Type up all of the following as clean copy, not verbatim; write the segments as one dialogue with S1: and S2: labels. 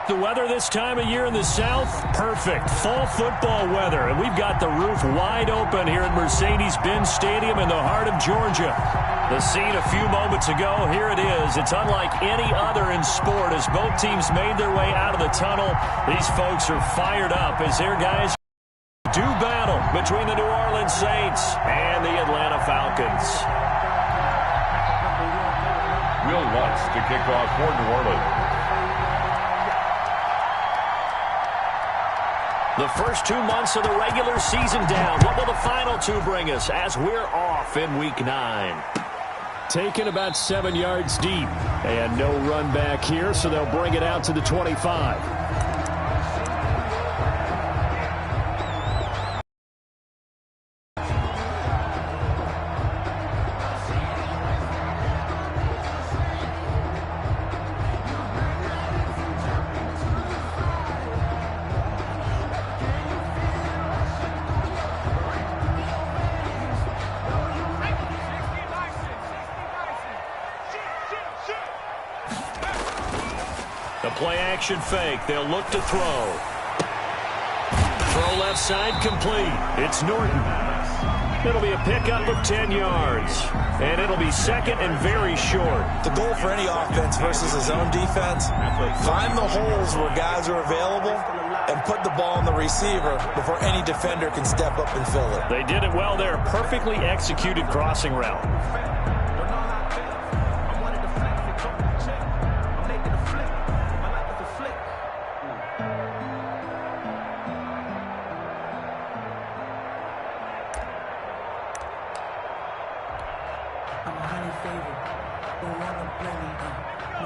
S1: The weather this time of year in the South, perfect. Fall football weather, and we've got the roof wide open here at Mercedes-Benz Stadium in the heart of Georgia. The scene a few moments ago, here it is. It's unlike any other in sport as both teams made their way out of the tunnel. These folks are fired up as their guys do battle between the New Orleans Saints and the Atlanta Falcons.
S2: Will Lutz to kick off for New Orleans.
S1: The first 2 months of the regular season down. What will the final two bring us as we're off in Week 9? Taken about 7 yards deep. And no run back here, so they'll bring it out to the 25. The play-action fake. They'll look to throw. Throw left side complete. It's Norton. It'll be a pickup of 10 yards. And it'll be second and very short.
S3: The goal for any offense versus his own defense, find the holes where guys are available and put the ball on the receiver before any defender can step up and fill it.
S1: They did it well there. Perfectly executed crossing route.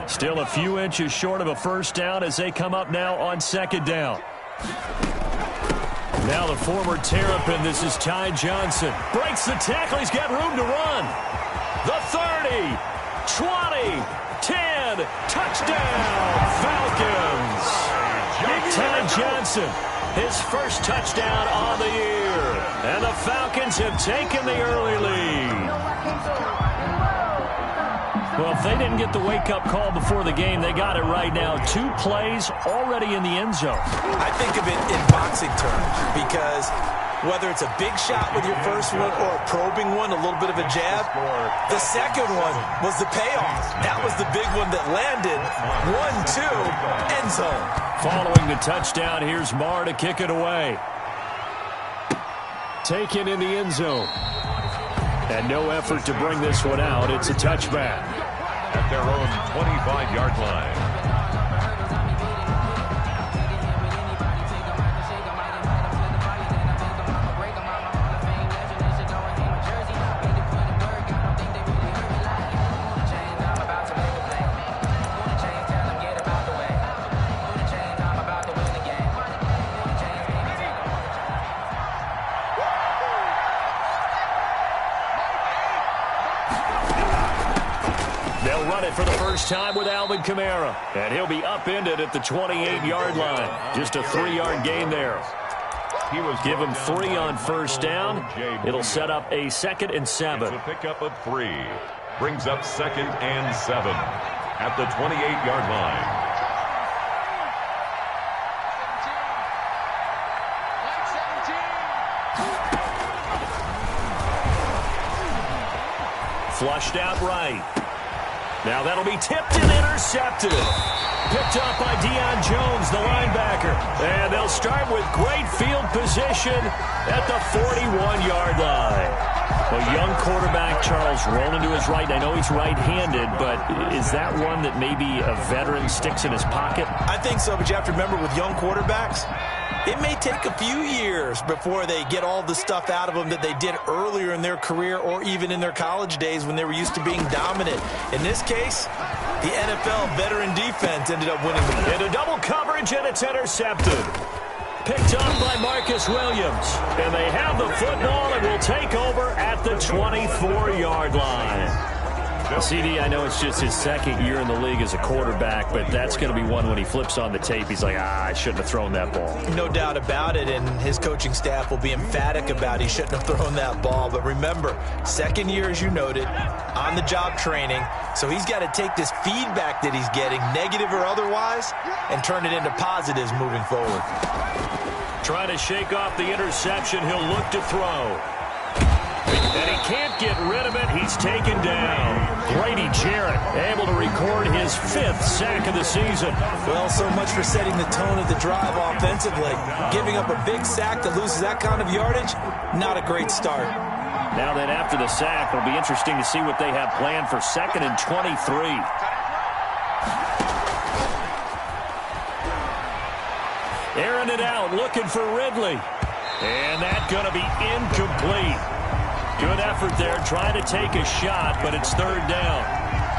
S1: Still a few inches short of a first down as they come up now on second down. Now the former Terrapin, this is Ty Johnson. Breaks the tackle, he's got room to run. The 30, 20, 10, touchdown, Falcons. Ty Johnson, his first touchdown on the year. And the Falcons have taken the early lead. Well, if they didn't get the wake-up call before the game, they got it right now. 2 plays already in the end zone.
S3: I think of it in boxing terms because whether it's a big shot with your first one or a probing one, a little bit of a jab, the second one was the payoff. That was the big one that landed. 1-2, end zone.
S1: Following the touchdown, here's Marr to kick it away. Taken in the end zone. And no effort to bring this one out. It's a touchback.
S2: At their own 25-yard line.
S1: For the first time with Alvin Kamara. And he'll be upended at the 28-yard line. Just a 3-yard gain there. Give him 3 on first down. It'll set up a 2nd and 7.
S2: It's a pickup of 3. Brings up 2nd and 7 at the 28-yard line.
S1: Flushed out right. Now that'll be tipped and intercepted. Picked up by Deion Jones, the linebacker. And they'll start with great field position at the 41-yard line. A young quarterback, Charles, rolling to his right. I know he's right-handed, but is that one that maybe a veteran sticks in his pocket?
S3: I think so, but you have to remember with young quarterbacks, it may take a few years before they get all the stuff out of them that they did earlier in their career or even in their college days when they were used to being dominant. In this case, the NFL veteran defense ended up winning the game.
S1: Into double coverage, and it's intercepted. Picked up by Marcus Williams. And they have the football and will take over at the 24-yard line. CD, I know it's just his second year in the league as a quarterback, but that's going to be one when he flips on the tape. He's like, I shouldn't have thrown that ball.
S3: No doubt about it, and his coaching staff will be emphatic about he shouldn't have thrown that ball. But remember, second year, as you noted, on-the-job training, so he's got to take this feedback that he's getting, negative or otherwise, and turn it into positives moving forward.
S1: Trying to shake off the interception. He'll look to throw. And he can't get rid of it. He's taken down. Grady Jarrett able to record his 5th sack of the season.
S3: Well, so much for setting the tone of the drive offensively. Giving up a big sack that loses that kind of yardage, not a great start.
S1: Now then, after the sack, it'll be interesting to see what they have planned for 2nd and 23. Airing it out, looking for Ridley. And that's going to be incomplete. Good effort there, trying to take a shot, but it's 3rd down.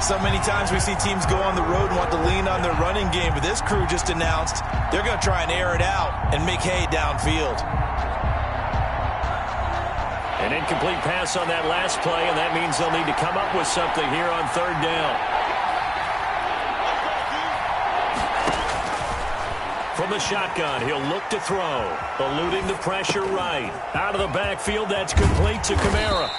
S3: So many times we see teams go on the road and want to lean on their running game, but this crew just announced they're going to try and air it out and make hay downfield.
S1: An incomplete pass on that last play, and that means they'll need to come up with something here on 3rd down. From the shotgun, he'll look to throw. Eluding the pressure right. Out of the backfield, that's complete to Kamara.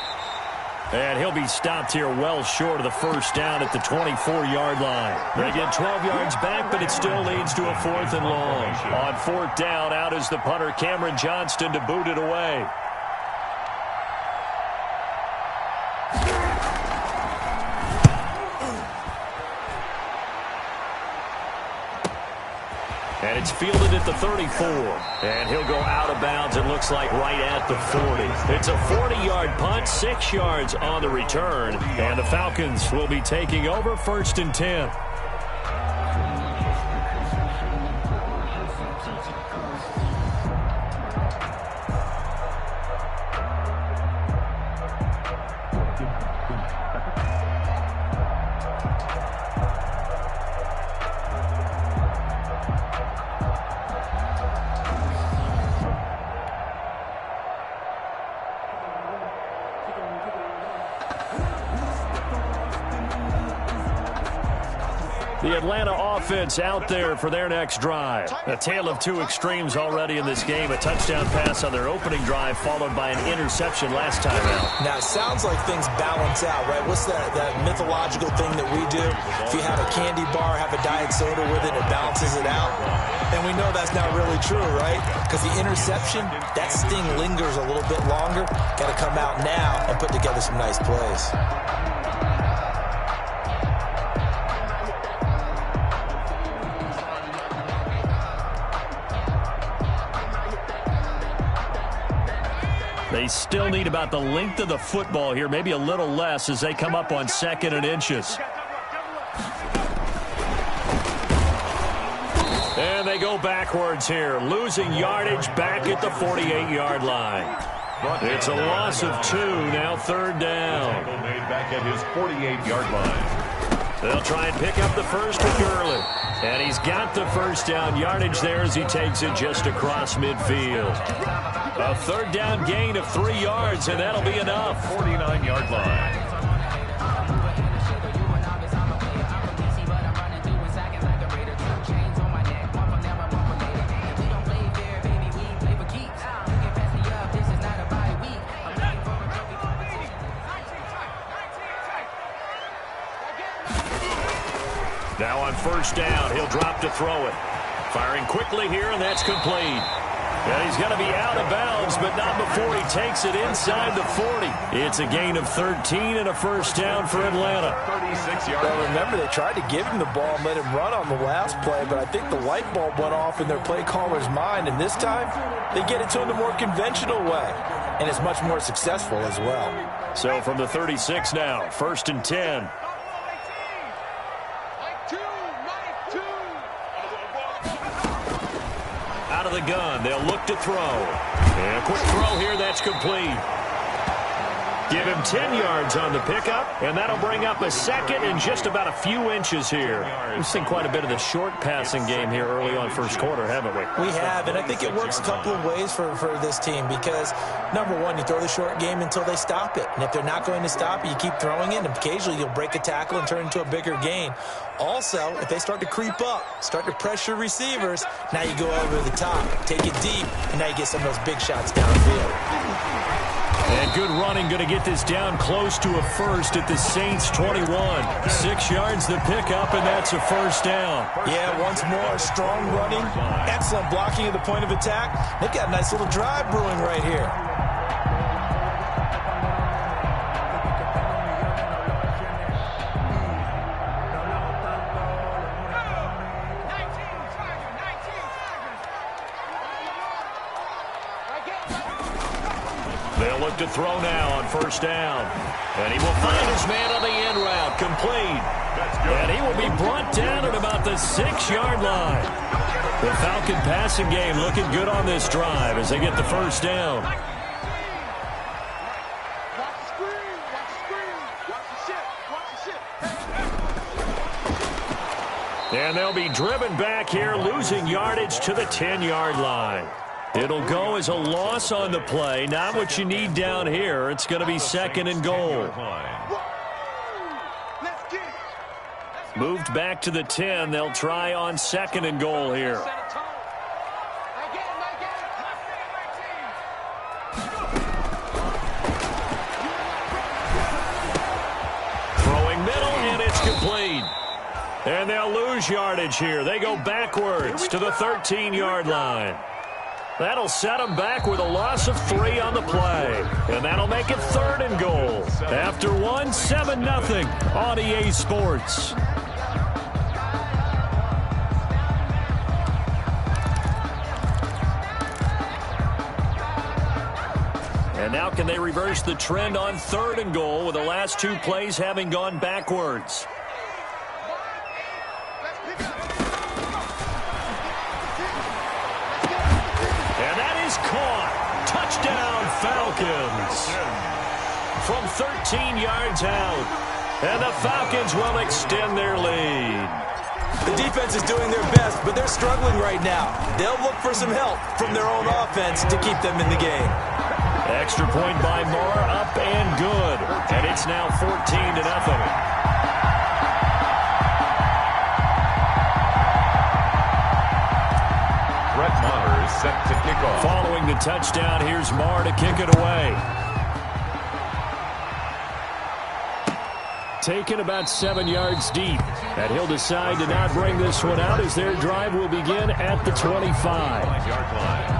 S1: And he'll be stopped here well short of the 1st down at the 24-yard line. They get 12 yards back, but it still leads to a 4th and long. On 4th down, out is the punter, Cameron Johnston, to boot it away. And it's fielded at the 34. And he'll go out of bounds, it looks like, right at the 40. It's a 40-yard punt, 6 yards on the return. And the Falcons will be taking over 1st and 10. The Atlanta offense out there for their next drive. A tale of 2 extremes already in this game. A touchdown pass on their opening drive, followed by an interception last time out.
S3: Now, it sounds like things balance out, right? What's that mythological thing that we do? If you have a candy bar, have a diet soda with it, it balances it out. And we know that's not really true, right? Because the interception, that sting lingers a little bit longer. Got to come out now and put together some nice plays.
S1: They still need about the length of the football here, maybe a little less as they come up on 2nd and inches. And they go backwards here, losing yardage back at the 48-yard line. It's a loss of 2, now 3rd down.
S2: Made back at his 48-yard line.
S1: They'll try and pick up the first with Gurley. And he's got the 1st down yardage there as he takes it just across midfield. A 3rd down gain of 3 yards, and that'll be enough.
S2: 49-yard line.
S1: Now on 1st down, he'll drop to throw it. Firing quickly here, and that's complete. And he's going to be out of bounds, but not before he takes it inside the 40. It's a gain of 13 and a 1st down for Atlanta.
S2: 36-yard.
S3: Well, remember, they tried to give him the ball and let him run on the last play, but I think the light bulb went off in their play caller's mind, and this time they get it to him the more conventional way, and it's much more successful as well.
S1: So from the 36 now, 1st and 10. Out of the gun, they'll look to throw. And a quick throw here, that's complete. Give him 10 yards on the pickup, and that'll bring up a second and just about a few inches here. We've seen quite a bit of the short passing game here early on first quarter, haven't we?
S3: We have, and I think it works a couple of ways for this team because, number one, you throw the short game until they stop it. And if they're not going to stop it, you keep throwing it, and occasionally you'll break a tackle and turn into a bigger gain. Also, if they start to creep up, start to pressure receivers, now you go over the top, take it deep, and now you get some of those big shots downfield.
S1: And good running, going to get this down close to a first at the Saints 21. 6 yards the pickup, and that's a first down.
S3: Yeah, once more, strong running, excellent blocking at the point of attack. They've got a nice little drive brewing right here.
S1: They'll look to throw now on first down. And he will find his man on the end route, complete. And he will be brought down at about the 6-yard line. The Falcon passing game looking good on this drive as they get the first down. And they'll be driven back here, losing yardage to the 10-yard line. It'll go as a loss on the play. Not what you need down here. It's going to be second and goal. Moved back to the 10. They'll try on second and goal here. Throwing middle, and it's complete. And they'll lose yardage here. They go backwards to the 13-yard line. That'll set them back with a loss of 3 on the play. And that'll make it third and goal. After one, 7-0 on EA Sports. And now can they reverse the trend on third and goal with the last 2 plays having gone backwards? Caught. Touchdown, Falcons. From 13 yards out. And the Falcons will extend their lead.
S3: The defense is doing their best, but they're struggling right now. They'll look for some help from their own offense to keep them in the game.
S1: Extra point by Moore, up and good. And it's now 14-0.
S2: Set to kick off.
S1: Following the touchdown, here's Marr to kick it away. Taken about 7 yards deep. And he'll decide to not bring this one out as their drive will begin at the 25-yard line.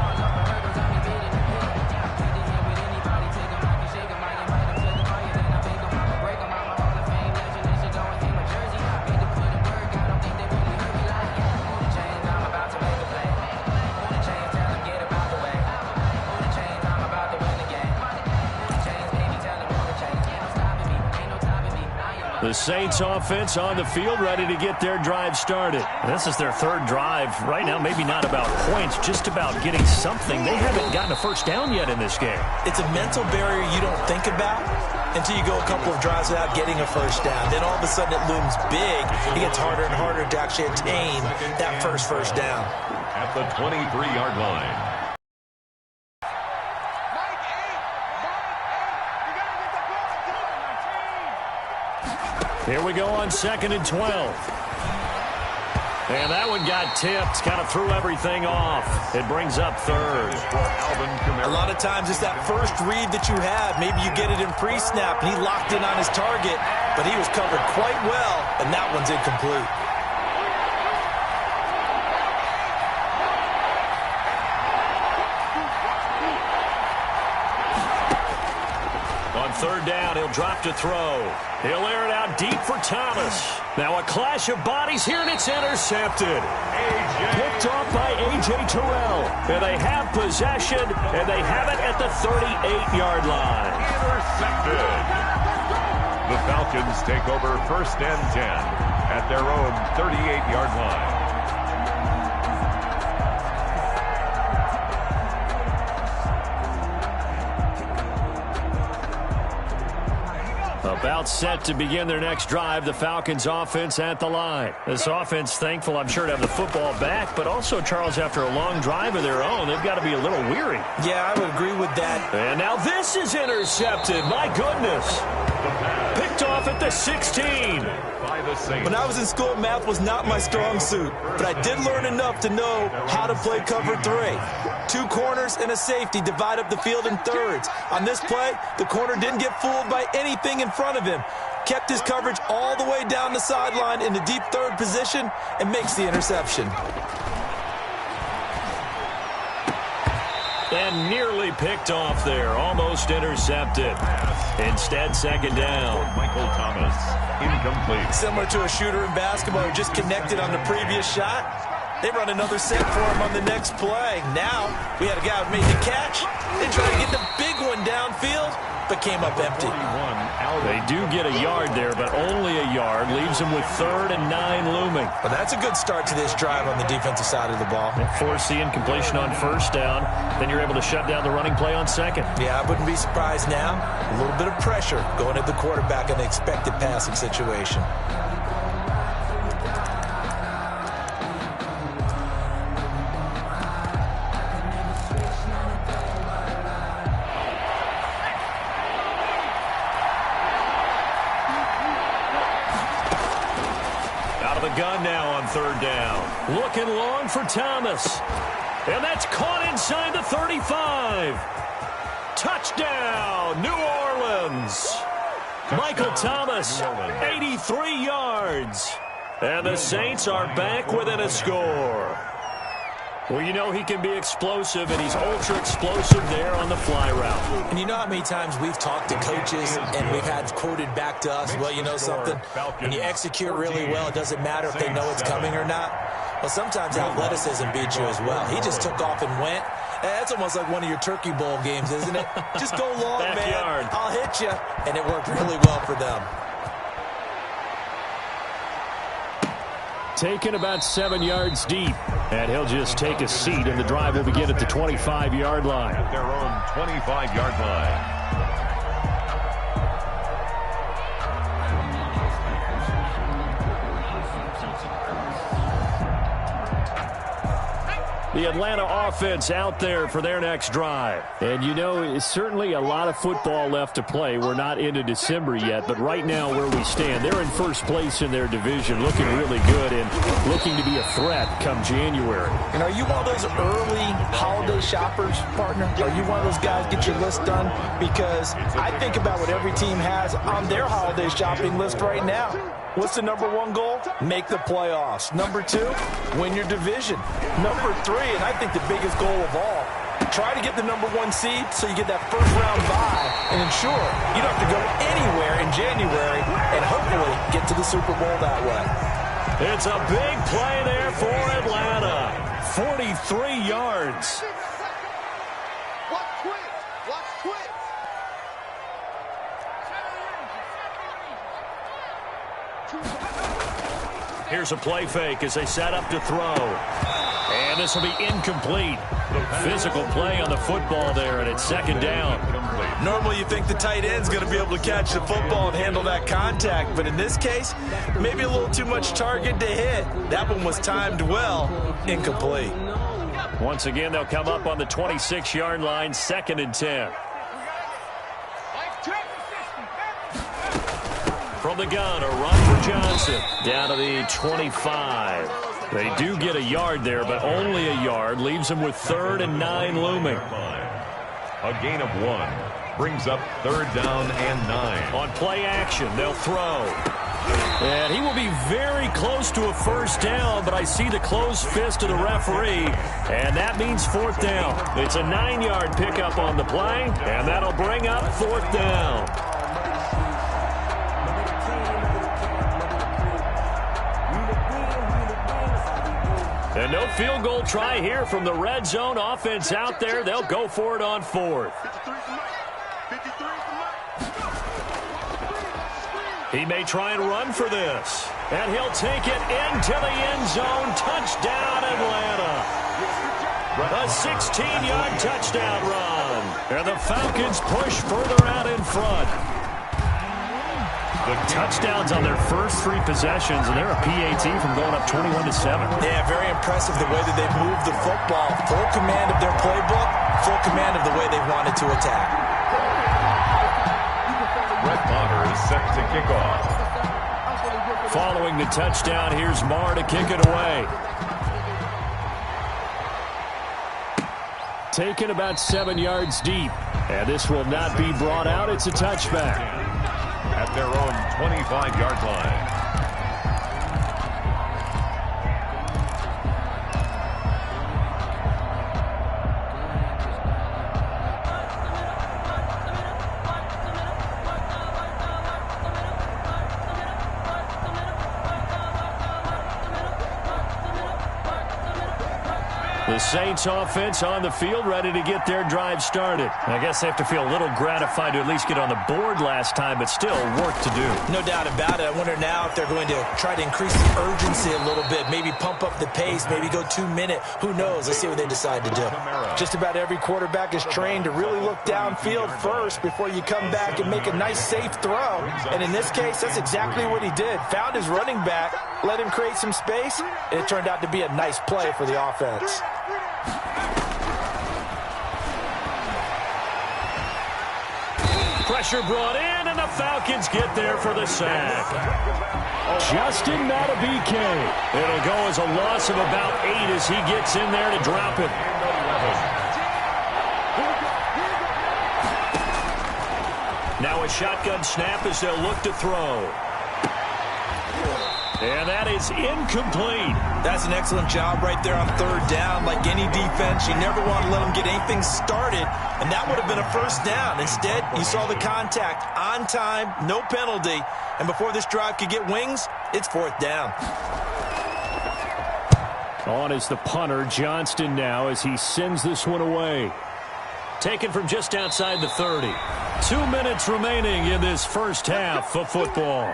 S1: The Saints offense on the field ready to get their drive started. This is their third drive. Right now, maybe not about points, just about getting something. They haven't gotten a first down yet in this game. It's a mental barrier you don't think about until you go a couple of drives without getting a first down. Then all of a sudden it looms big. It gets harder and harder to actually attain that first down.
S2: At the 23-yard line.
S1: Here we go on 2nd and 12. And that one got tipped, kind of threw everything off. It brings up third.
S3: A lot of times it's that first read that you have. Maybe you get it in pre-snap, and he locked in on his target, but he was covered quite well, and that one's incomplete. Third down, he'll drop to throw. He'll air it out deep for Thomas. Now a clash of bodies here, and it's intercepted. Picked off by A.J. Terrell. And they have possession, and they have it at the 38-yard line.
S2: Intercepted. The Falcons take over 1st and 10 at their own 38-yard line.
S1: About set to begin their next drive, the Falcons offense at the line. This offense thankful, I'm sure, to have the football back, but also, Charles, after a long drive of their own, they've got to be a little weary.
S3: Yeah, I would agree with that.
S1: And now this is intercepted. My goodness. Picked off at the 16.
S3: When I was in school, math was not my strong suit, but I did learn enough to know how to play cover 3. 2 corners and a safety divide up the field in thirds. On this play, the corner didn't get fooled by anything in front of him. Kept his coverage all the way down the sideline in the deep third position and makes the interception.
S1: And nearly picked off there. Almost intercepted. Instead, second down.
S2: Michael Thomas, incomplete.
S3: Similar to a shooter in basketball who just connected on the previous shot. They run another set for him on the next play. Now, we had a guy who made the catch. They tried to get the big one downfield, but came up empty.
S1: They do get a yard there, but only a yard. Leaves them with 3rd and 9 looming.
S3: But that's a good start to this drive on the defensive side of the ball.
S1: Force the incompletion on first down. Then you're able to shut down the running play on second.
S3: Yeah, I wouldn't be surprised now. A little bit of pressure going at the quarterback in the expected passing situation.
S1: Gun now on 3rd down. Looking long for Thomas. And that's caught inside the 35. Touchdown, New Orleans. Michael Thomas, 83 yards. And the Saints are back within a score. Well, you know he can be explosive, and he's ultra-explosive there on the fly route.
S3: And you know how many times we've talked to coaches and we've had quoted back to us, well, you know something? When you execute really well, it doesn't matter if they know it's coming or not. Well, sometimes athleticism beats you as well. He just took off and went. That's almost like one of your Turkey Bowl games, isn't it? Just go long,
S1: Backyard.
S3: man. I'll hit you. And it worked really well for them.
S1: Taken about 7 yards deep. And he'll just take a seat, and the drive will begin at the 25-yard line.
S2: At their own 25-yard line.
S1: The Atlanta offense out there for their next drive. And, you know, it's certainly a lot of football left to play. We're not into December yet, but right now where we stand, they're in first place in their division, looking really good and looking to be a threat come January.
S3: And are you one of those early holiday shoppers, partner? Are you one of those guys get your list done? Because I think about what every team has on their holiday shopping list right now. What's the #1 goal? Make the playoffs. #2, win your division. #3, and I think the biggest goal of all, try to get the #1 seed so you get that first-round bye and ensure you don't have to go anywhere in January and hopefully get to the Super Bowl that way.
S1: It's a big play there for Atlanta. 43 yards. Here's a play fake as they set up to throw. And this will be incomplete. Physical play on the football there, and it's second down.
S3: Normally you think the tight end's going to be able to catch the football and handle that contact, but in this case, maybe a little too much target to hit. That one was timed well, incomplete.
S1: Once again, they'll come up on the 26-yard line, 2nd and 10. From the gun, a run for Johnson. Down to the 25. They do get a yard there, but only a yard. Leaves them with 3rd and 9 looming.
S2: A gain of 1 brings up 3rd down and 9.
S1: On play action, they'll throw. And he will be very close to a first down, but I see the closed fist of the referee, and that means 4th down. It's a 9-yard pickup on the play, and that'll bring up 4th down. And no field goal try here from the red zone offense out there. They'll go for it on 4th. He may try and run for this. And he'll take it into the end zone. Touchdown, Atlanta. A 16-yard touchdown run. And the Falcons push further out in front. Touchdowns on their first 3 possessions, and they're a PAT from going up 21-7.
S3: Yeah, very impressive the way that they've moved the football. Full command of their playbook, full command of the way they wanted to attack.
S2: Brett Maher is set to kick off.
S1: Following the touchdown, here's Maher to kick it away. Taken about 7 yards deep. And this will not be brought out. It's a touchback.
S2: At their own 25-yard line.
S1: The Saints offense on the field, ready to get their drive started. I guess they have to feel a little gratified to at least get on the board last time, but still work to do.
S3: No doubt about it. I wonder now if they're going to try to increase the urgency a little bit, maybe pump up the pace, maybe go 2-minute. Who knows? Let's see what they decide to do. Just about every quarterback is trained to really look downfield first before you come back and make a nice, safe throw. And in this case, that's exactly what he did. Found his running back, let him create some space, and it turned out to be a nice play for the offense.
S1: Pressure brought in, and the Falcons get there for the sack. Justin Matabike. It'll go as a loss of about 8 as he gets in there to drop it. Now a shotgun snap as they'll look to throw. And that is incomplete. That's an excellent job right there on 3rd down. Like any defense, you never want to let them get anything started, and that would have been a 1st down. Instead, you saw the contact on time, no penalty, and before this drive could get wings, it's 4th down. On is the punter, Johnston, now as he sends this one away. Taken from just outside the 30. 2 minutes remaining in this first half of football.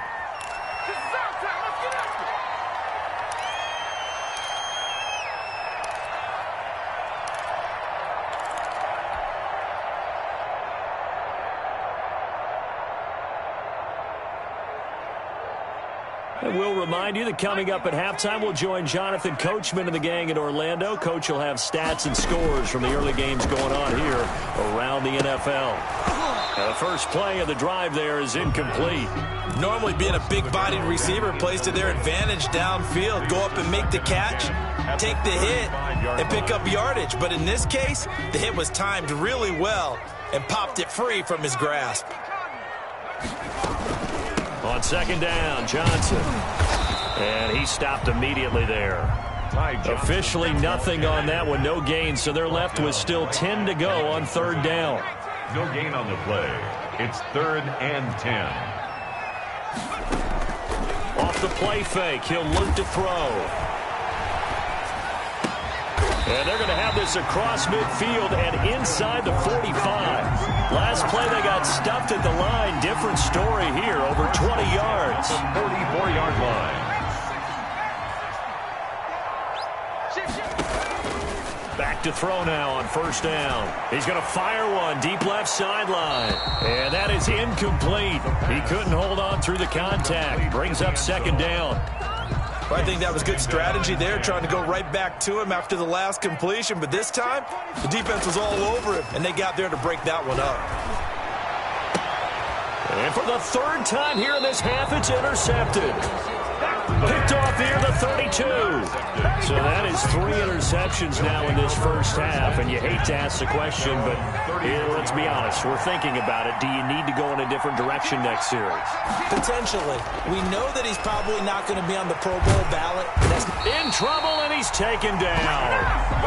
S1: And we'll remind you that coming up at halftime, we'll join Jonathan Coachman and the gang in Orlando. Coach will have stats and scores from the early games going on here around the NFL. Now, the first play of the drive there is incomplete. Normally being a big-bodied receiver plays to their advantage downfield. Go up and make the catch, take the hit, and pick up yardage. But in this case, the hit was timed really well and popped it free from his grasp. On 2nd down, Johnson. And he stopped immediately there. Officially nothing on that one, no gain, so they're left with still 10 to go on 3rd down.
S2: No gain on the play. It's 3rd and 10.
S1: Off the play fake, he'll look to throw. And they're going to have this across midfield and inside the 45. Last play, they got stuffed at the line. Different story here, over 20 yards.
S2: 44-yard line.
S1: Back to throw now on 1st down. He's going to fire one deep left sideline. And that is incomplete. He couldn't hold on through the contact. Brings up 2nd down. Well, I think that was good strategy there, trying to go right back to him after the last completion. But this time, the defense was all over him, and they got there to break that one up. And for the 3rd time here in this half, it's intercepted. Picked off here, the 32. So that is 3 interceptions now in this first half. And you hate to ask the question, but let's be honest. We're thinking about it. Do you need to go in a different direction next series? Potentially. We know that he's probably not going to be on the Pro Bowl ballot. In trouble, and he's taken down.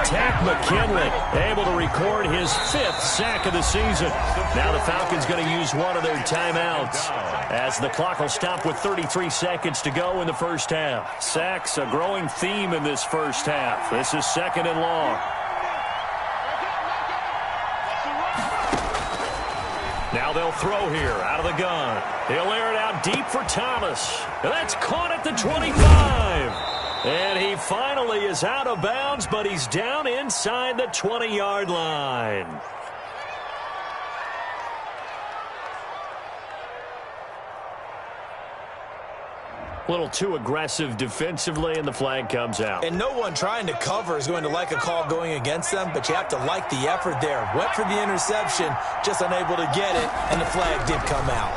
S1: Tack McKinley able to record his 5th sack of the season. Now the Falcons going to use one of their timeouts as the clock will stop with 33 seconds to go in the first half. Sacks, a growing theme in this first half. This is 2nd and long. Now they'll throw here out of the gun. He'll air it out deep for Thomas. And that's caught at the 25. And he finally is out of bounds, but he's down inside the 20-yard line. A little too aggressive defensively, and the flag comes out.
S3: And no one trying to cover is going to like a call going against them, but you have to like the effort there. Went for the interception, just unable to get it, and the flag did come out.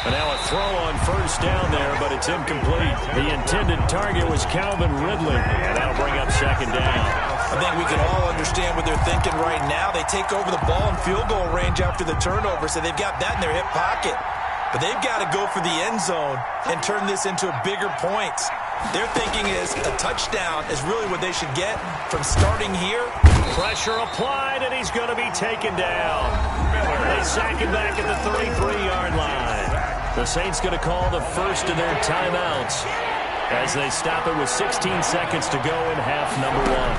S1: And now a throw on first down there, but it's incomplete. The intended target was Calvin Ridley, and that'll bring up second down.
S3: I think we can all understand what they're thinking right now. They take over the ball in field goal range after the turnover, so they've got that in their hip pocket. But they've got to go for the end zone and turn this into bigger points. Their thinking is a touchdown is really what they should get from starting here.
S1: Pressure applied, and he's going to be taken down. They sack him back at the 33-yard line. The Saints going to call the first of their timeouts as they stop it with 16 seconds to go in half number one.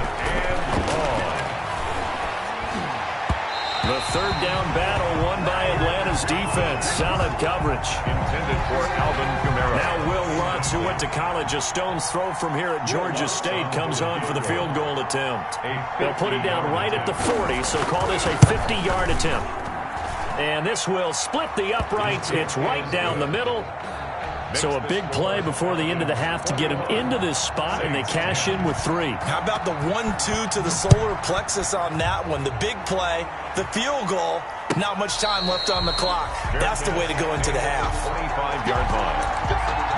S1: The third down battle won by Atlanta's defense. Solid coverage.
S2: Intended for Alvin Kamara.
S1: Now Will Lutz, who went to college a stone's throw from here at Georgia State, comes on for the field goal attempt. They'll put it down right at the 40, so call this a 50-yard attempt. And this will split the uprights. It's right down the middle. So a big play before the end of the half to get him into this spot, and they cash in with 3.
S3: How about the 1-2 to the solar plexus on that one? The big play, the field goal, not much time left on the clock. That's the way to go into the half.
S2: 25-yard line.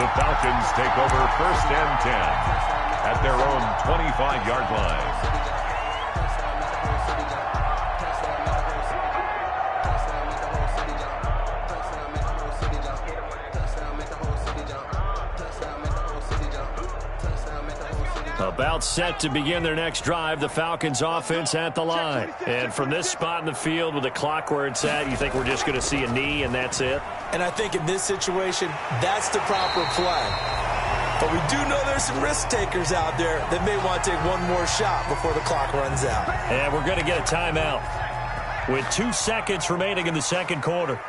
S2: The Falcons take over first and 10 at their own 25-yard line.
S1: About set to begin their next drive, the Falcons offense at the line. And from this spot in the field with the clock where it's at, you think we're just going to see a knee and that's it?
S3: And I think in this situation, that's the proper play. But we do know there's some risk takers out there that may want to take one more shot before the clock runs out.
S1: And we're going to get a timeout with 2 seconds remaining in the second quarter.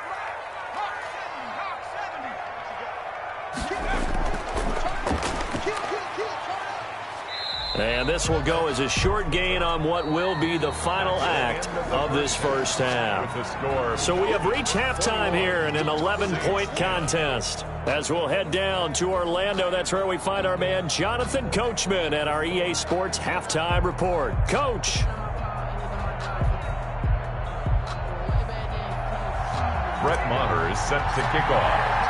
S1: And this will go as a short gain on what will be the final act of this first half. So we have reached halftime here in an 11-point contest. As we'll head down to Orlando, that's where we find our man Jonathan Coachman at our EA Sports Halftime Report. Coach.
S2: Brett Maher is set to kick off.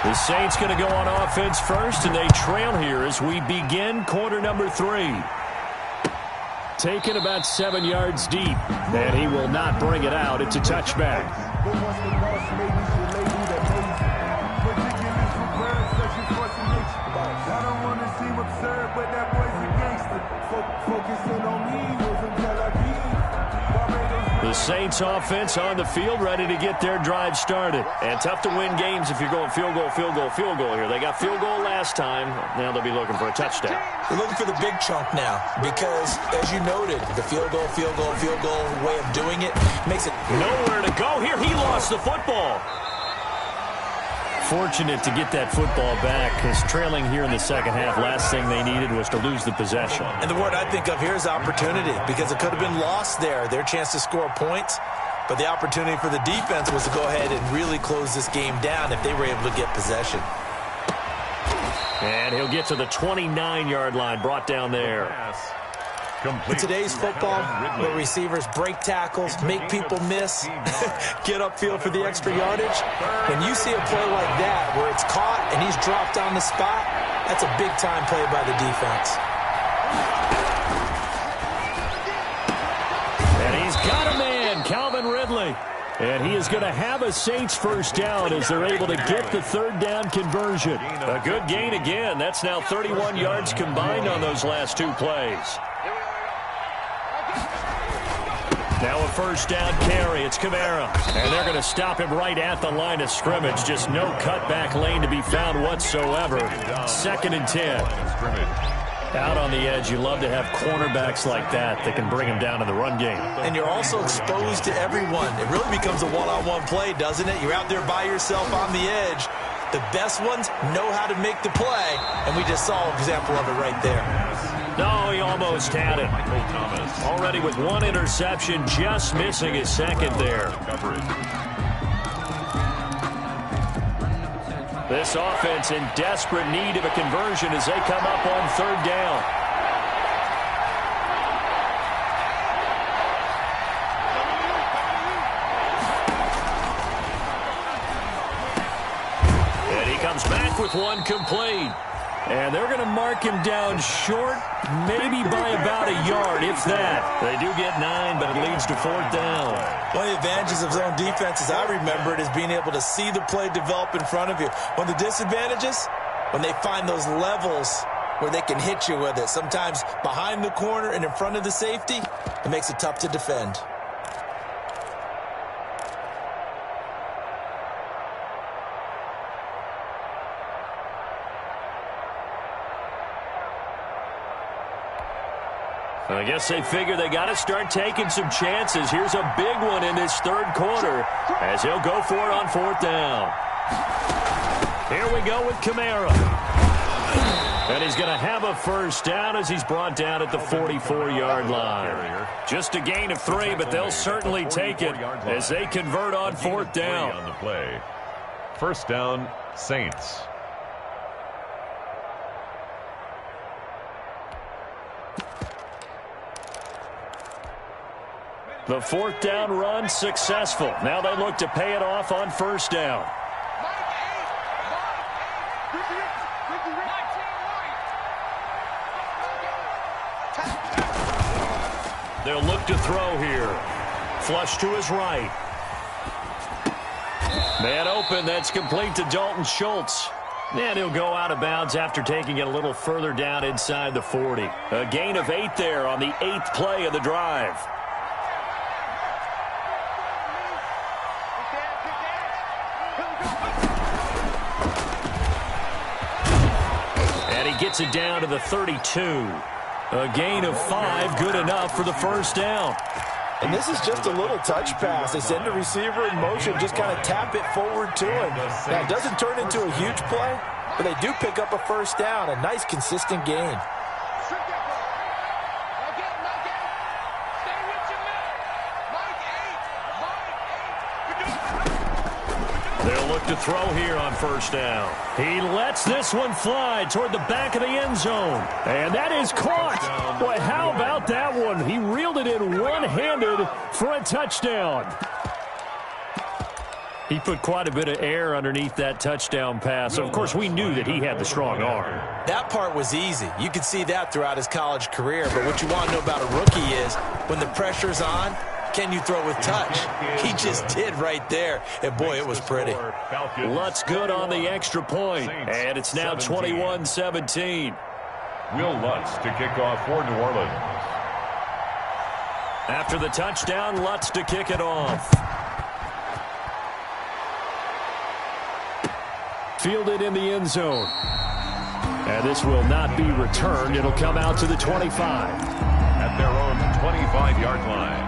S1: The Saints going to go on offense first, and they trail here as we begin quarter number 3. Taken about 7 yards deep, and he will not bring it out. It's a touchback. The Saints offense on the field ready to get their drive started. And tough to win games if you're going field goal, field goal, field goal here. They got field goal last time. Now they'll be looking for a touchdown.
S3: They're looking for the big chunk now because, as you noted, the field goal way of doing it makes it
S1: nowhere to go here. He lost the football. Fortunate to get that football back because trailing here in the second half, last thing they needed was to lose the possession.
S3: And the word I think of here is opportunity because it could have been lost there, their chance to score points. But the opportunity for the defense was to go ahead and really close this game down if they were able to get possession.
S1: And he'll get to the 29-yard line, brought down there.
S3: In today's football, where receivers break tackles, make people miss, get upfield for the extra yardage, when you see a play like that where it's caught and he's dropped on the spot, that's a big-time play by the defense.
S1: And he's got a man, Calvin Ridley. And he is going to have a Saints first down as they're able to get the third down conversion. A good gain again. That's now 31 yards combined on those last 2 plays. Now a first down carry. It's Kamara. And they're going to stop him right at the line of scrimmage. Just no cutback lane to be found whatsoever. 2nd and 10. Out on the edge, you love to have cornerbacks like that can bring him down in the run game.
S3: And you're also exposed to everyone. It really becomes a one-on-one play, doesn't it? You're out there by yourself on the edge. The best ones know how to make the play, and we just saw an example of it right there.
S1: No, he almost had it. Already with 1 interception, just missing his 2nd there. This offense in desperate need of a conversion as they come up on third down. And he comes back with one complete. And they're going to mark him down short, maybe by about a yard, if that. They do get 9, but it leads to fourth down.
S3: One of the advantages of zone defense, as I remember it, is being able to see the play develop in front of you. One of the disadvantages, when they find those levels where they can hit you with it, sometimes behind the corner and in front of the safety, it makes it tough to defend.
S1: I guess they figure they got to start taking some chances. Here's a big one in this third quarter as he'll go for it on fourth down. Here we go with Kamara. And he's going to have a first down as he's brought down at the 44-yard line. Just a gain of 3, but they'll certainly take it as they convert on fourth down.
S2: On the play. First down, Saints.
S1: The fourth down run successful. Now they look to pay it off on first down. They'll look to throw here. Flush to his right. Man open, that's complete to Dalton Schultz. And he'll go out of bounds after taking it a little further down inside the 40. A gain of 8 there on the 8th play of the drive. Gets it down to the 32. A gain of 5, good enough for the first down.
S3: And this is just a little touch pass. They send the receiver in motion, just kind of tap it forward to him. Now, it doesn't turn into a huge play, but they do pick up a first down, a nice, consistent gain.
S1: They'll look to throw here on first down. He lets this one fly toward the back of the end zone. And that is caught. Boy, how about that one? He reeled it in one-handed for a touchdown. He put quite a bit of air underneath that touchdown pass. Of course, we knew that he had the strong arm. That part was easy. You could see that throughout his college career. But what you want to know about a rookie is when the pressure's on, can you throw with touch? He just did right there. And, boy, it was pretty. Lutz good on the extra point. And it's now 21-17.
S2: Will Lutz to kick off for New Orleans.
S1: After the touchdown, Lutz to kick it off. Fielded in the end zone. And this will not be returned. It'll come out to the 25.
S2: At their own 25-yard line.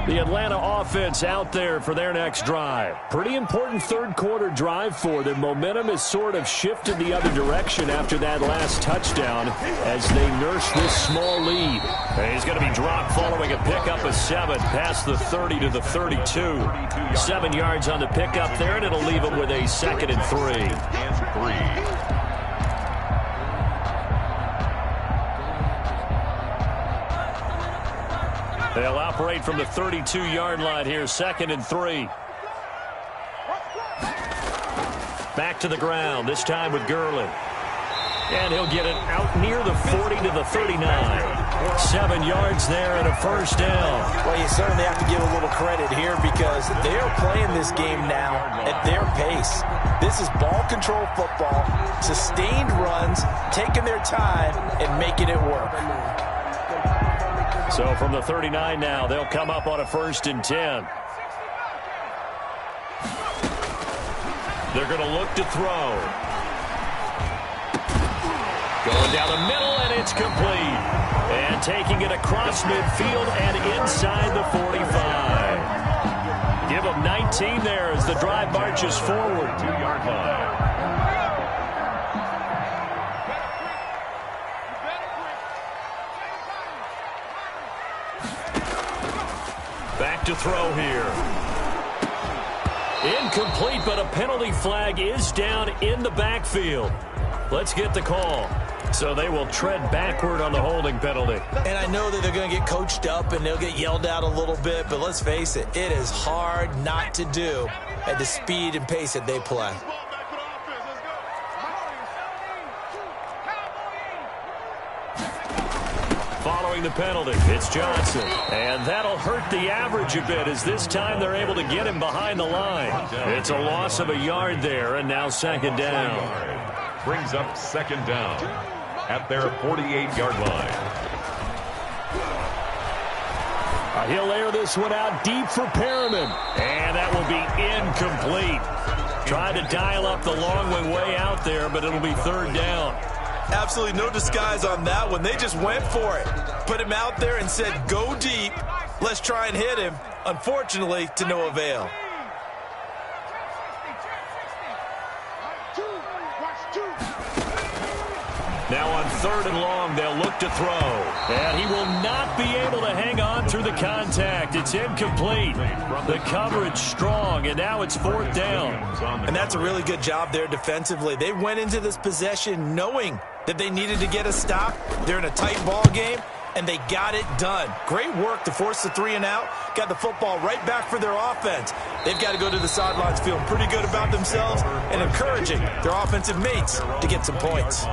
S1: The Atlanta offense out there for their next drive. Pretty important third quarter drive for them. Momentum has sort of shifted the other direction after that last touchdown as they nurse this small lead. And he's going to be dropped following a pickup of 7 past the 30 to the 32. 7 yards on the pickup there, and it'll leave him with a 2nd and 3. They'll operate from the 32-yard line here, 2nd and 3. Back to the ground, this time with Gurley. And he'll get it out near the 40 to the 39. 7 yards there and a first down.
S3: Well, you certainly have to give a little credit here because they are playing this game now at their pace. This is ball control football, sustained runs, taking their time and making it work.
S1: So from the 39 now, they'll come up on a 1st and 10. They're going to look to throw. Going down the middle, and it's complete. And taking it across midfield and inside the 45. Give them 19 there as the drive marches forward.
S2: 2-yard line.
S1: Back to throw here. Incomplete, but a penalty flag is down in the backfield. Let's get the call. So they will tread backward on the holding penalty.
S3: And I know that they're going to get coached up and they'll get yelled at a little bit, but let's face it, it is hard not to do at the speed and pace that they play.
S1: Following the penalty, it's Johnson. And that'll hurt the average a bit as this time they're able to get him behind the line. It's a loss of a yard there, and now second down.
S2: Brings up second down at their 48-yard line.
S1: He'll air this one out deep for Perriman. And that will be incomplete. Tried to dial up the long way out there, but it'll be third down.
S3: Absolutely no disguise on that one. They just went for it. Put him out there and said, go deep. Let's try and hit him. Unfortunately, to no avail.
S1: Now on third and long, they'll look to throw. And he will not be able to hang on through the contact. It's incomplete. The coverage strong, and now it's fourth down.
S3: And that's a really good job there defensively. They went into this possession knowing that they needed to get a stop. They're in a tight ball game, and they got it done. Great work to force the 3 and out. Got the football right back for their offense. They've got to go to the sidelines feeling pretty good about themselves and encouraging their offensive mates to get some points.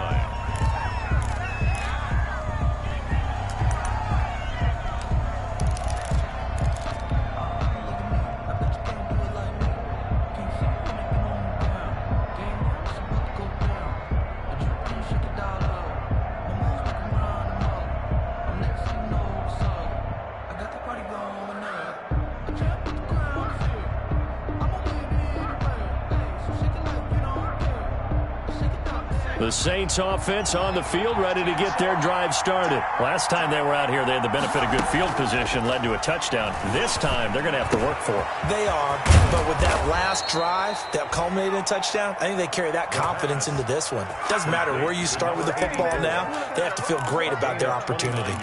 S1: The Saints offense on the field, ready to get their drive started. Last time they were out here, they had the benefit of good field position, led to a touchdown. This time, they're going to have to work for it.
S3: They are, but with that last drive that culminated in a touchdown, I think they carry that confidence into this one. Doesn't matter where you start with the football now, they have to feel great about their opportunity.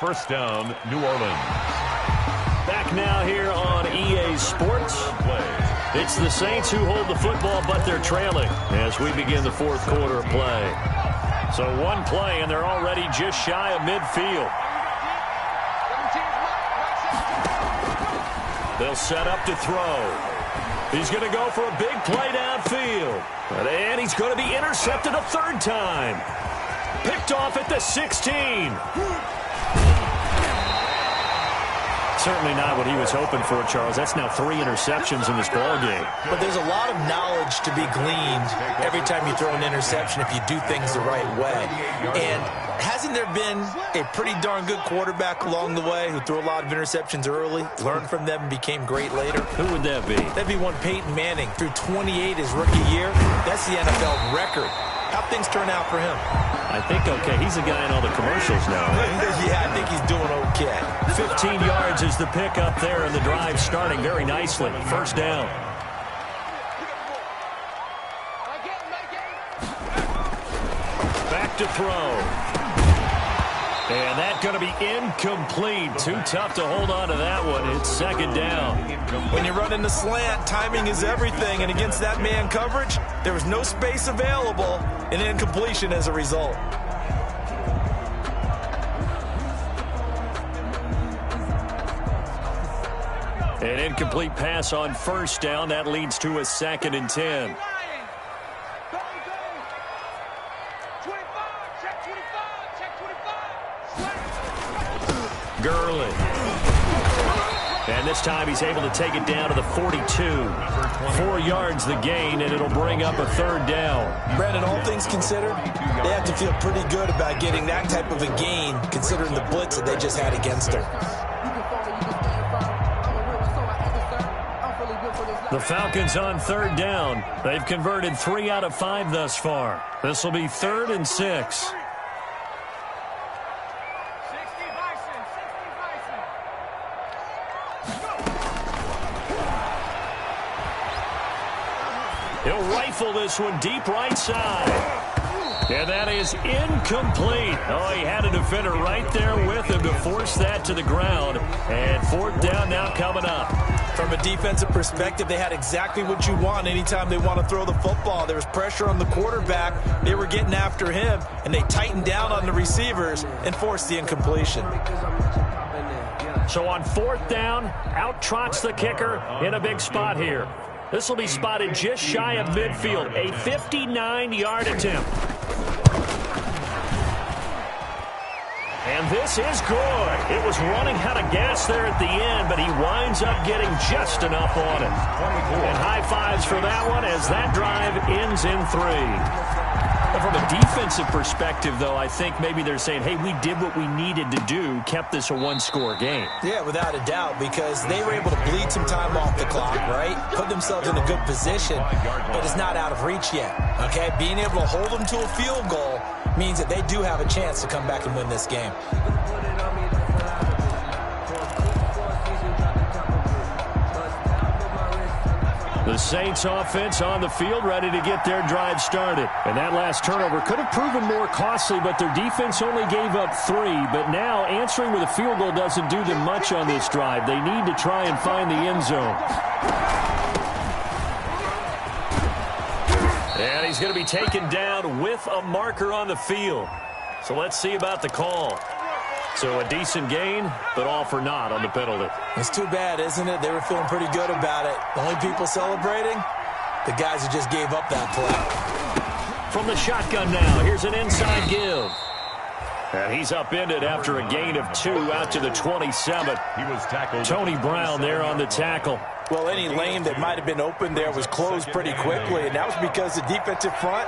S2: First down, New Orleans.
S1: Back now here on EA Sports. It's the Saints who hold the football, but they're trailing as we begin the fourth quarter of play. So one play, and they're already just shy of midfield. They'll set up to throw. He's going to go for a big play downfield. And he's going to be intercepted a third time. Picked off at the 16. Certainly not what he was hoping for, Charles. That's now 3 interceptions in this ballgame.
S3: But there's a lot of knowledge to be gleaned every time you throw an interception if you do things the right way. And hasn't there been a pretty darn good quarterback along the way who threw a lot of interceptions early, learned from them, and became great later?
S1: Who would that be?
S3: That'd be one Peyton Manning. Threw 28 his rookie year. That's the NFL record. How'd things turn out for him?
S1: I think okay. He's a guy in all the commercials now, right?
S3: Yeah, I think he's doing okay.
S1: 15 yards is the pickup there, and the drive starting very nicely. First down. Back to throw. And that's going to be incomplete. Too tough to hold on to that one. It's second down.
S3: When you're running the slant, timing is everything. And against that man coverage, there was no space available. An incompletion as a result.
S1: An incomplete pass on first down. That leads to a 2nd and 10. Gurley. And this time he's able to take it down to the 42. 4 yards the gain, and it'll bring up a third down.
S3: Brandon, all things considered, they have to feel pretty good about getting that type of a gain, considering the blitz that they just had against them.
S1: The Falcons on third down. They've converted 3 out of 5 thus far. This will be 3rd and 6. He'll rifle this one deep right side. And that is incomplete. Oh, he had a defender right there with him to force that to the ground. And fourth down now coming up.
S3: From a defensive perspective, they had exactly what you want anytime they want to throw the football. There was pressure on the quarterback. They were getting after him, and they tightened down on the receivers and forced the incompletion.
S1: So on fourth down, out trots the kicker in a big spot here. This will be spotted just shy of midfield, a 59-yard attempt. And this is good. It was running out of gas there at the end, but he winds up getting just enough on it. And high fives for that one as that drive ends in 3. From a defensive perspective, though, I think maybe they're saying, hey, we did what we needed to do, kept this a one-score game.
S3: Yeah, without a doubt, because they were able to bleed some time off the clock, right? Put themselves in a good position, but it's not out of reach yet, okay? Being able to hold them to a field goal means that they do have a chance to come back and win this game.
S1: The Saints offense on the field, ready to get their drive started. And that last turnover could have proven more costly, but their defense only gave up 3. But now answering with a field goal doesn't do them much on this drive. They need to try and find the end zone. And he's going to be taken down with a marker on the field. So let's see about the call. So a decent gain, but all for naught on the penalty.
S3: It's too bad, isn't it? They were feeling pretty good about it. The only people celebrating, the guys who just gave up that play.
S1: From the shotgun now, here's an inside give. And he's upended after a gain of 2 out to the 27.
S2: He was tackled.
S1: Tony Brown there on the tackle.
S3: Well, any lane that might have been open there was closed pretty quickly, and that was because the defensive front,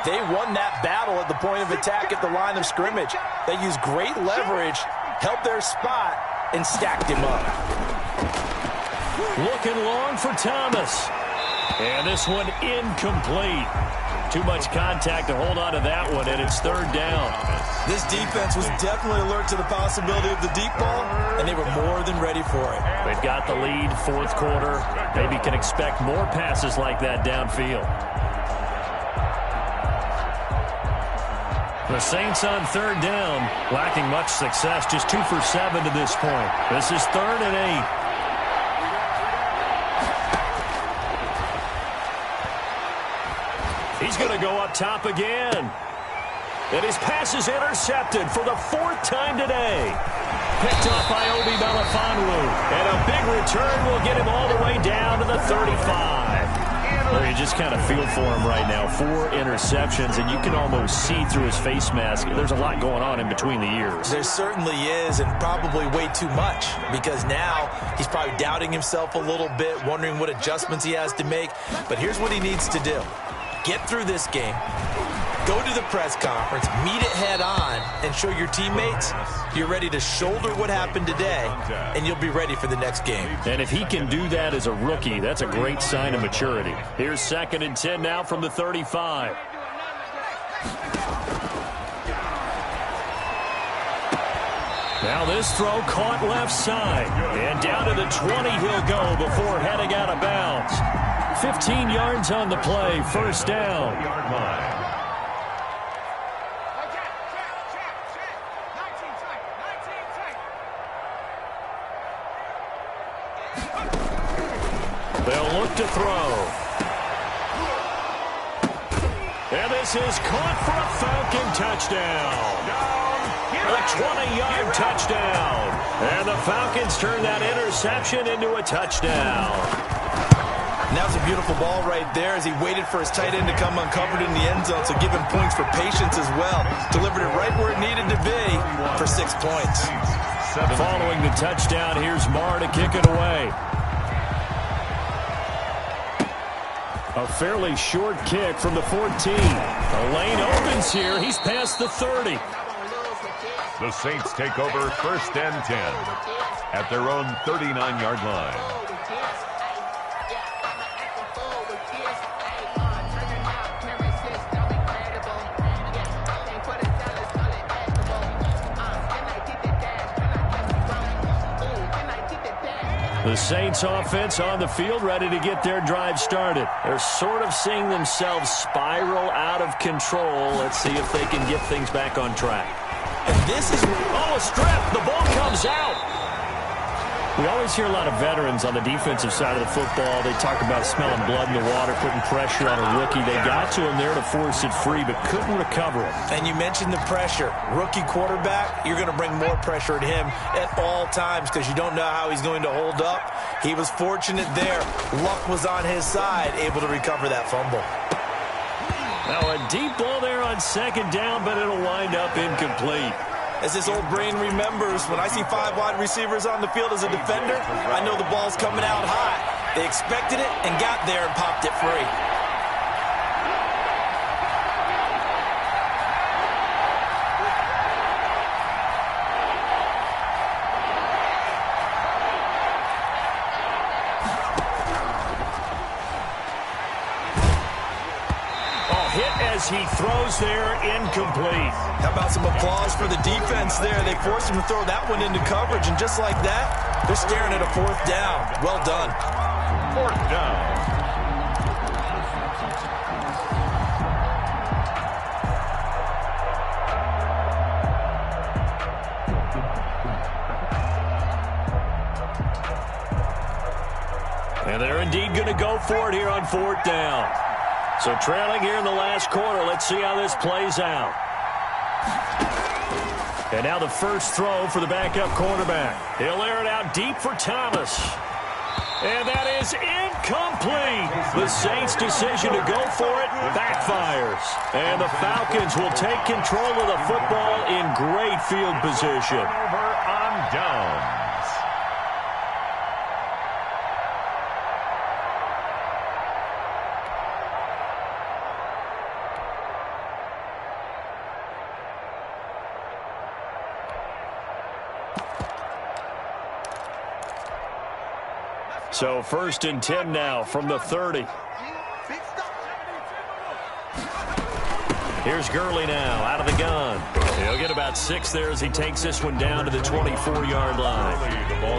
S3: they won that battle at the point of attack at the line of scrimmage. They used great leverage, held their spot, and stacked him up.
S1: Looking long for Thomas. And this one incomplete. Too much contact to hold on to that one, and it's third down.
S3: This defense was definitely alert to the possibility of the deep ball, and they were more than ready for it.
S1: They've got the lead, fourth quarter. Maybe can expect more passes like that downfield. The Saints on third down, lacking much success, just 2 for 7 to this point. This is 3rd and 8. He's going to go up top again. And his pass is intercepted for the 4th time today. Picked off by Obi Melifonwu. And a big return will get him all the way down to the 35. Well, you just kind of feel for him right now. 4 interceptions, and you can almost see through his face mask. There's a lot going on in between the ears.
S3: There certainly is, and probably way too much, because now he's probably doubting himself a little bit, wondering what adjustments he has to make. But here's what he needs to do. Get through this game, go to the press conference, meet it head on, and show your teammates you're ready to shoulder what happened today, and you'll be ready for the next game.
S1: And if he can do that as a rookie, that's a great sign of maturity. Here's 2nd and 10 now from the 35. Now this throw caught left side. And down to the 20 he'll go before heading out of bounds. 15 yards on the play, first down. They'll look to throw. And this is caught for a Falcon touchdown. A 20-yard touchdown. And the Falcons turn that interception into a touchdown.
S3: And that was a beautiful ball right there as he waited for his tight end to come uncovered in the end zone, so give him points for patience as well. Delivered it right where it needed to be for 6 points.
S1: Following the touchdown, here's Marr to kick it away. A fairly short kick from the 14. The lane opens here. He's past the 30.
S2: The Saints take over 1st and 10 at their own 39-yard line.
S1: The Saints offense on the field, ready to get their drive started. They're sort of seeing themselves spiral out of control. Let's see if they can get things back on track.
S3: And this is...
S1: Oh, a strip. The ball comes out. We always hear a lot of veterans on the defensive side of the football. They talk about smelling blood in the water, putting pressure on a rookie. They got to him there to force it free, but couldn't recover it.
S3: And you mentioned the pressure. Rookie quarterback, you're going to bring more pressure at him at all times because you don't know how he's going to hold up. He was fortunate there. Luck was on his side, able to recover that fumble.
S1: Now a deep ball there on second down, but it'll wind up incomplete.
S3: As this old brain remembers, when I see 5 wide receivers on the field as a defender, I know the ball's coming out high. They expected it and got there and popped it free.
S1: He throws there, incomplete.
S3: How about some applause for the defense there? They forced him to throw that one into coverage, and just like that, they're staring at a 4th down. Well done.
S2: 4th down.
S1: And they're indeed going to go for it here on 4th down. So trailing here in the last quarter. Let's see how this plays out. And now the first throw for the backup quarterback. He'll air it out deep for Thomas. And that is incomplete. The Saints' decision to go for it backfires. And the Falcons will take control of the football in great field position.
S2: Over on downs.
S1: So 1st and 10 now from the 30. Here's Gurley now out of the gun. He'll get about 6 there as he takes this one down to the 24-yard line.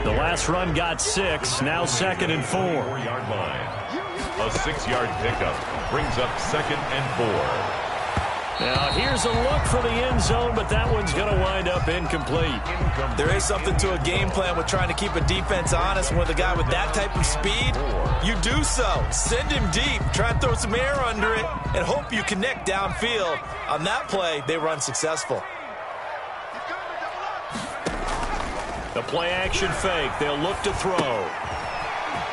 S1: The last run got 6, now 2nd and 4.
S2: 4-yard line. A 6-yard pickup brings up 2nd and 4.
S1: Now, here's a look for the end zone, but that one's going to wind up incomplete.
S3: There is something to a game plan with trying to keep a defense honest. With a guy with that type of speed, you do so. Send him deep, try and throw some air under it, and hope you connect downfield. On that play, they run successful.
S1: The play-action fake. They'll look to throw.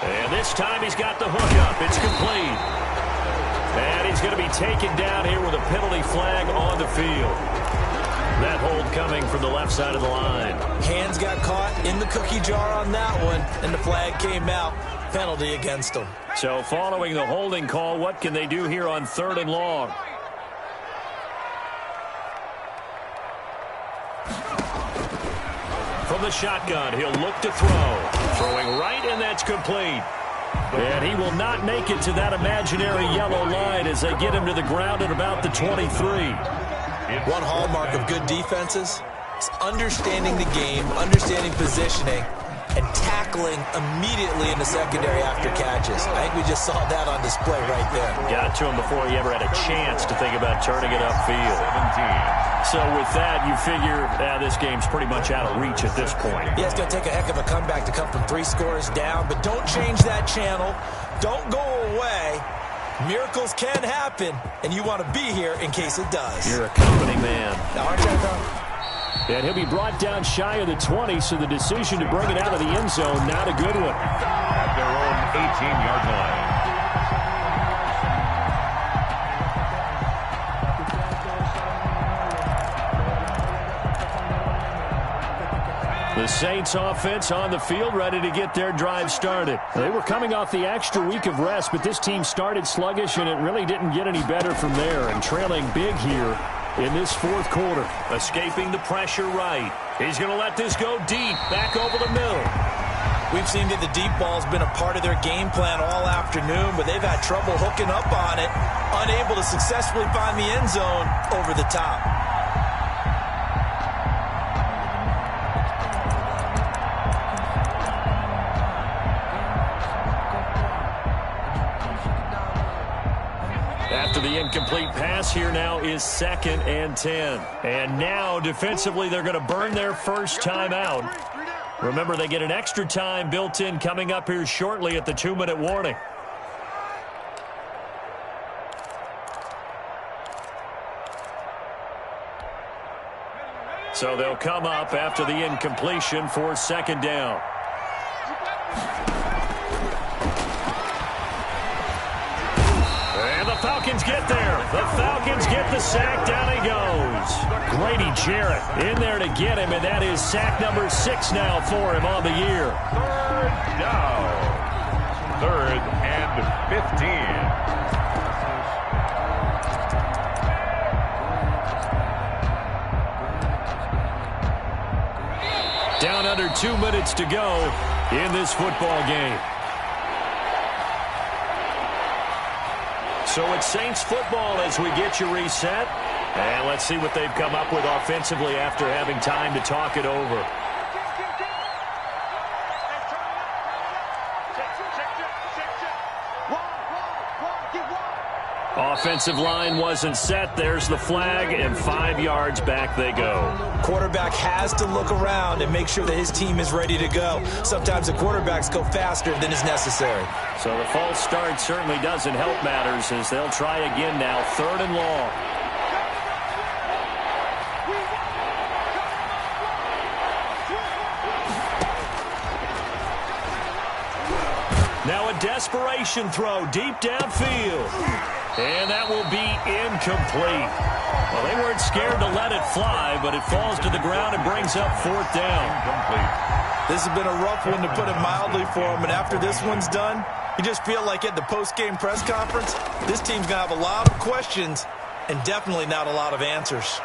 S1: And this time he's got the hook up. It's complete. And he's going to be taken down here with a penalty flag on the field. That hold coming from the left side of the line.
S3: Hands got caught in the cookie jar on that one, and the flag came out. Penalty against him.
S1: So following the holding call, what can they do here on 3rd and long? From the shotgun, he'll look to throw. Throwing right, and that's complete. And he will not make it to that imaginary yellow line as they get him to the ground at about the 23.
S3: One hallmark of good defenses is understanding the game, understanding positioning, and tackling immediately in the secondary after catches. I think we just saw that on display right there.
S1: Got to him before he ever had a chance to think about turning it upfield.
S2: 17.
S1: So with that, you figure this game's pretty much out of reach at this point.
S3: Yeah, it's going to take a heck of a comeback to come from 3 scores down, but don't change that channel. Don't go away. Miracles can happen, and you want to be here in case it does.
S1: You're a company man.
S3: Now, aren't you,
S1: and he'll be brought down shy of the 20, so the decision to bring it out of the end zone, not a good one.
S2: At their own 18-yard line.
S1: The Saints offense on the field, ready to get their drive started. They were coming off the extra week of rest, but this team started sluggish, and it really didn't get any better from there, and trailing big here in this 4th quarter. Escaping the pressure right. He's going to let this go deep, back over the middle.
S3: We've seen that the deep ball's been a part of their game plan all afternoon, but they've had trouble hooking up on it, unable to successfully find the end zone over the top.
S1: After the incomplete pass, here now is 2nd and 10. And now, defensively, they're going to burn their first timeout. Remember, they get an extra time built in coming up here shortly at the 2-minute warning. So they'll come up after the incompletion for 2nd down. And the Falcons get there. The Falcons get the sack. Down he goes. Grady Jarrett in there to get him, and that is sack number 6 now for him on the year.
S2: 3rd down. 3rd and 15.
S1: Down under 2 minutes to go in this football game. So it's Saints football as we get you reset. And let's see what they've come up with offensively after having time to talk it over. Offensive line wasn't set. There's the flag, and 5 yards back they go.
S3: Quarterback has to look around and make sure that his team is ready to go. Sometimes the quarterbacks go faster than is necessary.
S1: So the false start certainly doesn't help matters as they'll try again now. 3rd and long. Now a desperation throw deep downfield. And that will be incomplete. Well, they weren't scared to let it fly, but it falls to the ground and brings up 4th down.
S2: Incomplete.
S3: This has been a rough one, to put it mildly, for him. And after this one's done, you just feel like at the post-game press conference, this team's going to have a lot of questions and definitely not a lot of answers.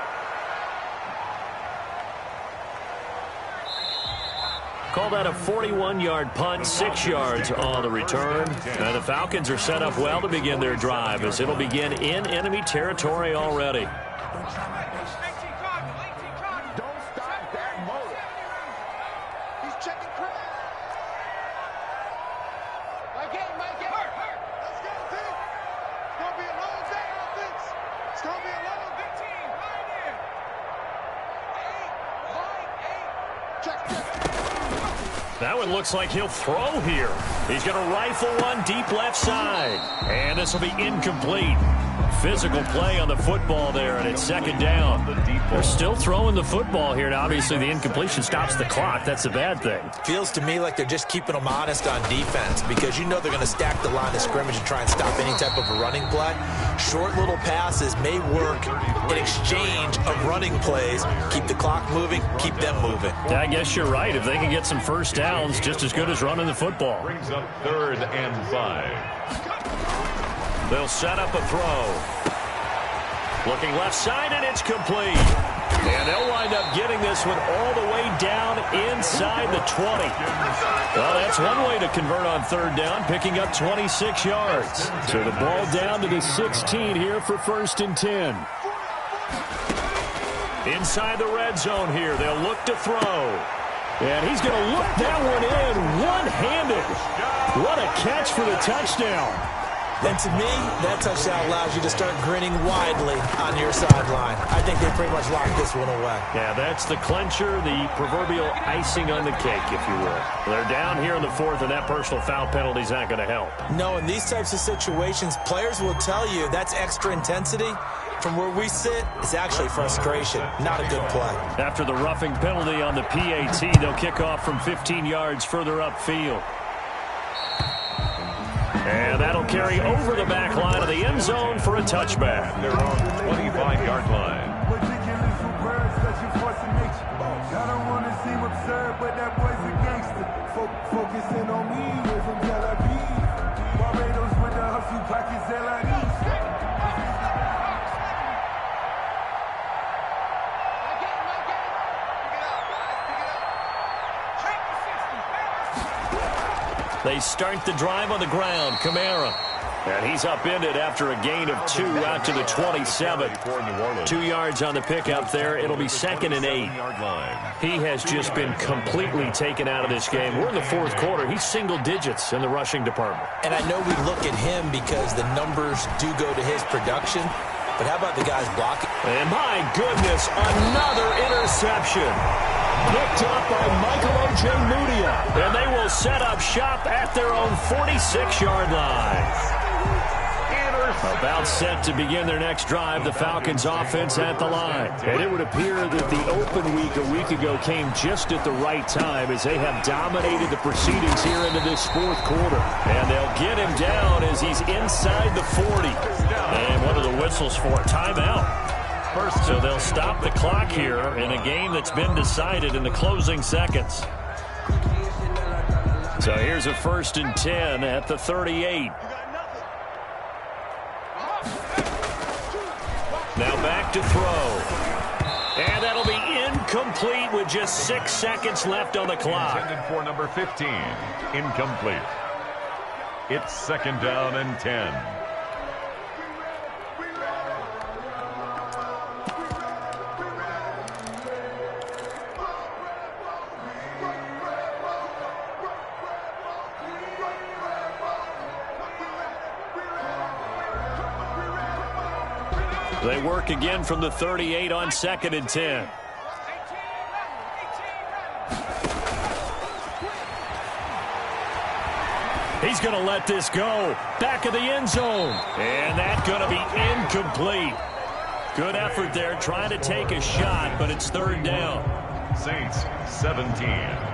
S1: Called out a 41-yard punt, 6 yards on the return. And the Falcons are set up well to begin their drive as it'll begin in enemy territory already. That one looks like he'll throw here. He's going to rifle one deep left side. And this will be incomplete. Physical play on the football there, and it's 2nd down. They're still throwing the football here. Now, obviously, the incompletion stops the clock. That's a bad thing.
S3: Feels to me like they're just keeping them honest on defense because you know they're going to stack the line of scrimmage and try and stop any type of a running play. Short little passes may work in exchange of running plays. Keep the clock moving, keep them moving.
S1: Yeah, I guess you're right. If they can get some first downs, just as good as running the football.
S2: Brings up 3rd and 5.
S1: They'll set up a throw. Looking left side, and it's complete. And they'll wind up getting this one all the way down inside the 20. Well, that's one way to convert on 3rd down, picking up 26 yards. So the ball down to the 16 here for 1st and 10. Inside the red zone here, they'll look to throw. And he's going to look that one in one-handed. What a catch for the touchdown.
S3: And to me, that touchdown allows you to start grinning widely on your sideline. I think they pretty much locked this one away.
S1: Yeah, that's the clincher, the proverbial icing on the cake, if you will. They're down here in the 4th, and that personal foul penalty is not going to help.
S3: No, in these types of situations, players will tell you that's extra intensity. From where we sit, it's actually frustration, not a good play.
S1: After the roughing penalty on the PAT, they'll kick off from 15 yards further upfield. And that'll carry over the back line of the end zone for a touchback.
S2: Their own 25-yard line.
S4: I don't want to seem absurd, but that boy's a gangster. Focusing on me with some jalapenos. Barbados with the hustle pockets, LIDs.
S1: They start the drive on the ground. Kamara. And he's upended after a gain of 2 out to the 27. 2 yards on the pickup there. It'll be 2nd and 8. He has just been completely taken out of this game. We're in the fourth quarter. He's single digits in the rushing department.
S3: And I know we look at him because the numbers do go to his production. But how about the guys blocking?
S1: And my goodness, another interception. Picked up by Michael Ojemudia. And they will set up shop at their own 46-yard line. About set to begin their next drive, the Falcons offense at the line. And it would appear that the open week a week ago came just at the right time as they have dominated the proceedings here into this fourth quarter. And they'll get him down as he's inside the 40. And one of the whistles for a timeout. So they'll stop the clock here in a game that's been decided in the closing seconds. So here's a 1st and 10 at the 38. Now back to throw. And that'll be incomplete with just 6 seconds left on the clock.
S2: Intended for number 15. Incomplete. It's 2nd down and 10.
S1: They work again from the 38 on 2nd and 10. He's going to let this go. Back of the end zone. And that's going to be incomplete. Good effort there trying to take a shot, but it's 3rd down.
S2: Saints 17.